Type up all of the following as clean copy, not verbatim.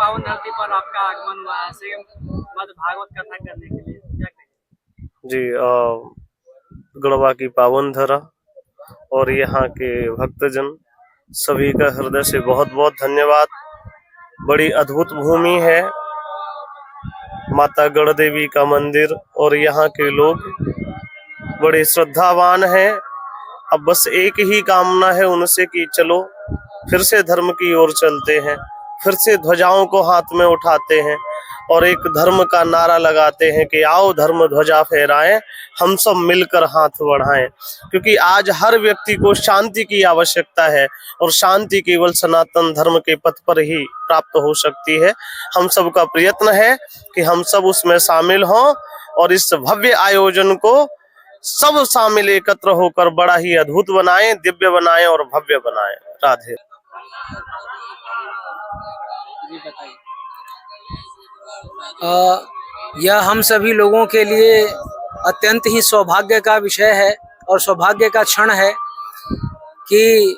पावन धरती पर आपका आगमन हुआ है श्रीमद् भागवत कथा करने के लिए, क्या कहेंगे? जी, गढ़वा की पावन धरा और यहाँ के भक्तजन सभी का हृदय से बहुत बहुत धन्यवाद। बड़ी अद्भुत भूमि है, माता गढ़ देवी का मंदिर, और यहाँ के लोग बड़े श्रद्धावान हैं। अब बस एक ही कामना है उनसे कि चलो फिर से धर्म की ओर चलते हैं, फिर से ध्वजाओं को हाथ में उठाते हैं और एक धर्म का नारा लगाते हैं कि आओ धर्म ध्वजा फहराएं, हम सब मिलकर हाथ बढ़ाएं। क्योंकि आज हर व्यक्ति को शांति की आवश्यकता है और शांति केवल सनातन धर्म के पथ पर ही प्राप्त हो सकती है। हम सब का प्रयत्न है कि हम सब उसमें शामिल हों और इस भव्य आयोजन को सब शामिल एकत्र होकर बड़ा ही अद्भुत बनाएं, दिव्य बनाएं और भव्य बनाएं। राधे। जी बताइए। यह हम सभी लोगों के लिए अत्यंत ही सौभाग्य का विषय है और सौभाग्य का क्षण है कि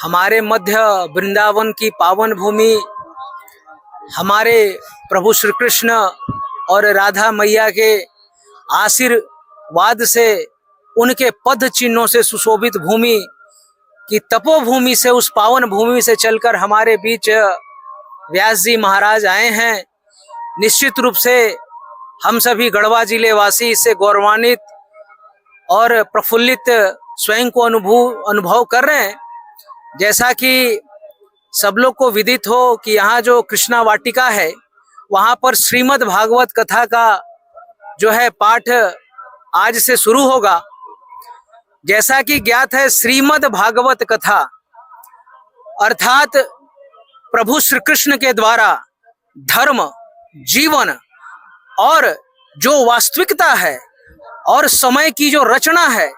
हमारे मध्य वृंदावन की पावन भूमि हमारे प्रभु श्री कृष्ण और राधा मैया के आशीर्वाद से, उनके पद चिन्हों से सुशोभित भूमि की तपोभूमि से, उस पावन भूमि से चलकर हमारे बीच व्यास जी महाराज आए हैं। निश्चित रूप से हम सभी गढ़वा जिले वासी इससे गौरवान्वित और प्रफुल्लित स्वयं को अनुभव कर रहे हैं। जैसा कि सब लोग को विदित हो कि यहाँ जो कृष्णा वाटिका है, वहाँ पर श्रीमद् भागवत कथा का जो है पाठ आज से शुरू होगा। जैसा कि ज्ञात है, श्रीमद् भागवत कथा अर्थात प्रभु श्री कृष्ण के द्वारा धर्म, जीवन और जो वास्तविकता है और समय की जो रचना है,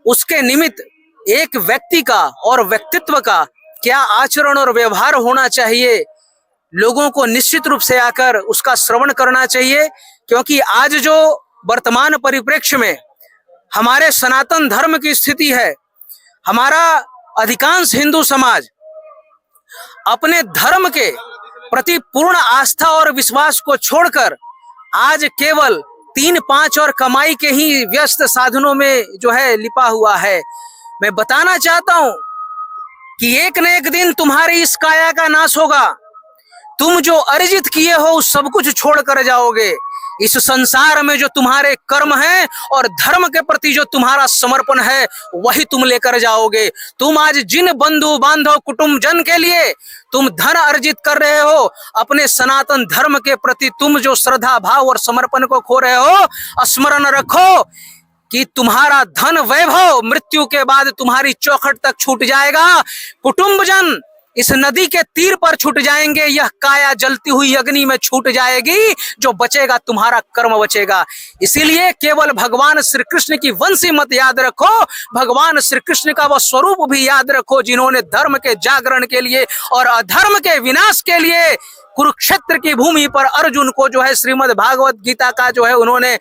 उसके निमित्त एक व्यक्ति का और व्यक्तित्व का क्या आचरण और व्यवहार होना चाहिए, लोगों को निश्चित रूप से आकर उसका श्रवण करना चाहिए। क्योंकि आज जो वर्तमान परिप्रेक्ष्य में हमारे सनातन धर्म की स्थिति है, हमारा अधिकांश हिंदू समाज अपने धर्म के प्रति पूर्ण आस्था और विश्वास को छोड़कर आज केवल 3-5 और कमाई के ही व्यस्त साधनों में जो है लिपा हुआ है। मैं बताना चाहता हूं कि एक न एक दिन तुम्हारी इस काया का नाश होगा। तुम जो अर्जित किए हो उस सब कुछ छोड़ कर जाओगे। इस संसार में जो तुम्हारे कर्म हैं और धर्म के प्रति जो तुम्हारा समर्पण है, वही तुम लेकर जाओगे। तुम आज जिन बंधु बांधव कुटुंब जन के लिए तुम धन अर्जित कर रहे हो, अपने सनातन धर्म के प्रति तुम जो श्रद्धा भाव और समर्पण को खो रहे हो, स्मरण रखो कि तुम्हारा धन वैभव मृत्यु के बाद तुम्हारी चौखट तक छूट जाएगा। कुटुंब जन इस नदी के तीर पर छूट जाएंगे, यह काया जलती हुई अग्नि में छूट जाएगी। जो बचेगा तुम्हारा कर्म बचेगा। इसीलिए केवल भगवान श्री कृष्ण की वंशी मत याद रखो, भगवान श्री कृष्ण का वह स्वरूप भी याद रखो जिन्होंने धर्म के जागरण के लिए और अधर्म के विनाश के लिए कुरुक्षेत्र की भूमि पर अर्जुन को जो है श्रीमद् भागवत गीता का जो है उन्होंने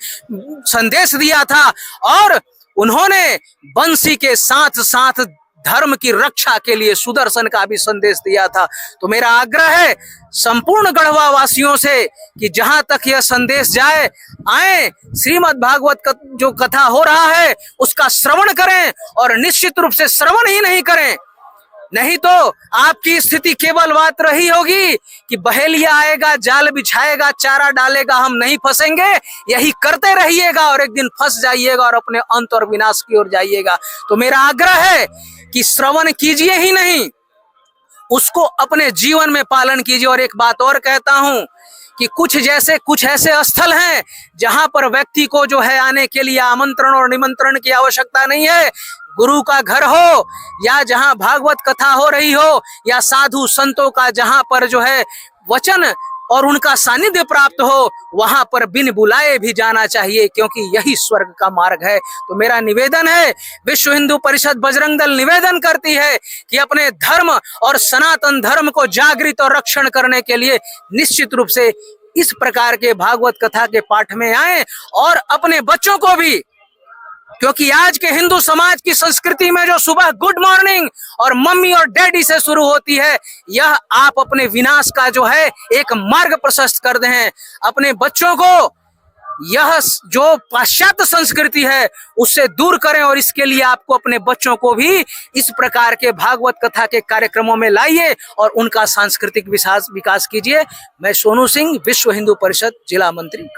संदेश दिया था और उन्होंने वंशी के साथ साथ धर्म की रक्षा के लिए सुदर्शन का भी संदेश दिया था। तो मेरा आग्रह है संपूर्ण गढ़वा वासियों से कि जहां तक यह संदेश जाए, आए श्रीमद् भागवत का जो कथा हो रहा है उसका श्रवण करें और निश्चित रूप से श्रवण ही नहीं करें, नहीं तो आपकी स्थिति केवल बात रही होगी कि बहेलिया आएगा, जाल बिछाएगा, चारा डालेगा, हम नहीं फंसेंगे, यही करते रहिएगा और एक दिन फंस जाइएगा और अपने अंत और विनाश की ओर जाइएगा। तो मेरा आग्रह है कि श्रवण कीजिए ही नहीं, उसको अपने जीवन में पालन कीजिए। और एक बात और कहता हूं कि कुछ ऐसे स्थल हैं जहां पर व्यक्ति को जो है आने के लिए आमंत्रण और निमंत्रण की आवश्यकता नहीं है। गुरु का घर हो या जहां भागवत कथा हो रही हो या साधु संतों का जहां पर जो है वचन और उनका सानिध्य प्राप्त हो, वहां पर बिन बुलाए भी जाना चाहिए, क्योंकि यही स्वर्ग का मार्ग है। तो मेरा निवेदन है, विश्व हिंदू परिषद बजरंग दल निवेदन करती है कि अपने धर्म और सनातन धर्म को जागृत और रक्षण करने के लिए निश्चित रूप से इस प्रकार के भागवत कथा के पाठ में आए और अपने बच्चों को भी क्योंकि आज के हिंदू समाज की संस्कृति में जो सुबह गुड मॉर्निंग और मम्मी और डैडी से शुरू होती है, यह आप अपने विनाश का जो है एक मार्ग प्रशस्त कर दें। अपने बच्चों को यह जो पाश्चात्य संस्कृति है उससे दूर करें, और इसके लिए आपको अपने बच्चों को भी इस प्रकार के भागवत कथा के कार्यक्रमों में लाइए और उनका सांस्कृतिक विकास कीजिए। मैं सोनू सिंह, विश्व हिंदू परिषद जिला मंत्री गढ़वा।